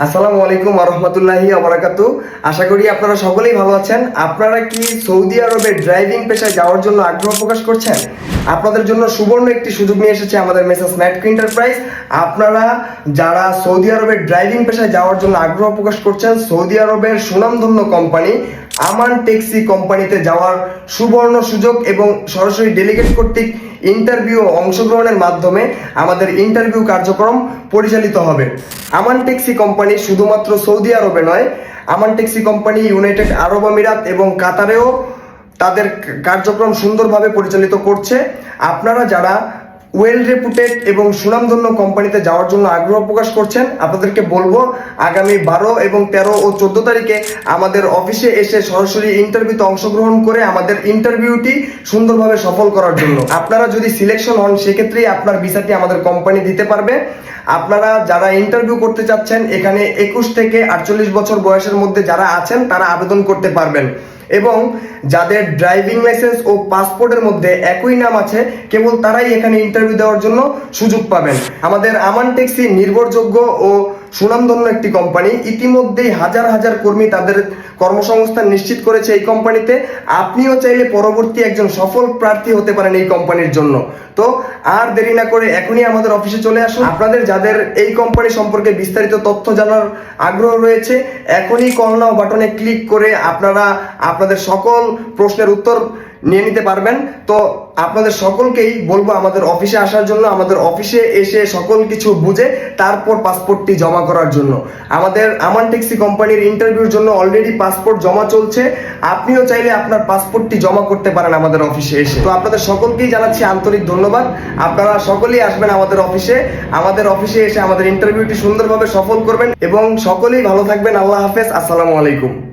আসসালামু আলাইকুম ওয়া রাহমাতুল্লাহি ওয়া বারাকাতুহু। আশা করি আপনারা সকলেই ভালো আছেন। আপনারা কি সৌদি আরবে ড্রাইভিং পেশায় যাওয়ার জন্য আগ্রহ প্রকাশ করছেন? আপনাদের জন্য সুবর্ণ একটি সুযোগ নিয়ে এসেছে আমাদের মেসার্স ম্যাটকো এন্টারপ্রাইজ। আপনারা যারা সৌদি আরবের ড্রাইভিং পেশায় যাওয়ার জন্য আগ্রহ প্রকাশ করছেন, সৌদি আরবের সুনামধন্য কোম্পানি আমান ট্যাক্সি কোম্পানিতে যাওয়ার সুবর্ণ সুযোগ এবং সরাসরি ডেলিগেট কর্তৃক ইন্টারভিউ অংশগ্রহণের মাধ্যমে আমাদের ইন্টারভিউ কার্যক্রম পরিচালিত হবে। আমান ট্যাক্সি কোম্পানি শুধুমাত্র সৌদি আরবে নয়, আমান ট্যাক্সি কোম্পানি ইউনাইটেড আরব আমিরাত এবং কাতারেও তাদের কার্যক্রম সুন্দরভাবে পরিচালিত করছে। আপনারা যারা ওয়েল রেপুটেড এবং সুনামধন্য কোম্পানিতে যাওয়ার জন্য আগ্রহ প্রকাশ করছেন, আপনাদেরকে বলবো আগামী 12 এবং 13 ও 14 তারিখে আমাদের অফিসে এসে সরাসরি ইন্টারভিউতে অংশগ্রহণ করে আমাদের ইন্টারভিউটি সুন্দরভাবে সফল করার জন্য। আপনারা যদি সিলেকশন হন, সেক্ষেত্রেই আপনার ভিসাটি আমাদের কোম্পানি দিতে পারবে। আপনারা যারা ইন্টারভিউ করতে চাচ্ছেন, এখানে 21 থেকে 48 বছর বয়সের মধ্যে যারা আছেন তারা আবেদন করতে পারবেন এবং যাদের ড্রাইভিং লাইসেন্স ও পাসপোর্টের মধ্যে একই নাম আছে কেবল তারাই এখানে ইন্টারভিউ দেওয়ার জন্য সুযোগ পাবেন। আমাদের আমান ট্যাক্সি নির্ভরযোগ্য ও সুনামধন্য একটি কোম্পানি। ইতিমধ্যেই হাজার হাজার কর্মী তাদের কর্মসংস্থান নিশ্চিত করেছে এই কোম্পানিতে। আপনিও চাইলে পরবর্তী একজন সফল প্রার্থী হতে পারেন এই কোম্পানির জন্য। তো আর দেরি না করে এখনই আমাদের অফিসে চলে আসুন। আপনাদের যাদের এই কোম্পানি সম্পর্কে বিস্তারিত তথ্য জানার আগ্রহ রয়েছে, এখনই কল নাও বাটনে ক্লিক করে আপনারা আপনাদের সকল প্রশ্নের উত্তর নিয়ে নিতে পারবেন। তো আপনাদের সকলকেই বলবো আমাদের অফিসে আসার জন্য, আমাদের অফিসে এসে সকল কিছু বুঝে তারপর পাসপোর্টটি জমা করার জন্য। আমাদের আমান ট্যাক্সি কোম্পানির ইন্টারভিউর জন্য অলরেডি পাসপোর্ট জমা চলছে। আপনিও চাইলে আপনার পাসপোর্টটি জমা করতে পারেন আমাদের অফিসে এসে। তো আপনাদের সকলকেই জানাচ্ছি আন্তরিক ধন্যবাদ। আপনারা সকলেই আসবেন আমাদের অফিসে। আমাদের অফিসে এসে আমাদের ইন্টারভিউটি সুন্দরভাবে সফল করবেন এবং সকলেই ভালো থাকবেন। আল্লাহ হাফেজ। আসসালামু আলাইকুম।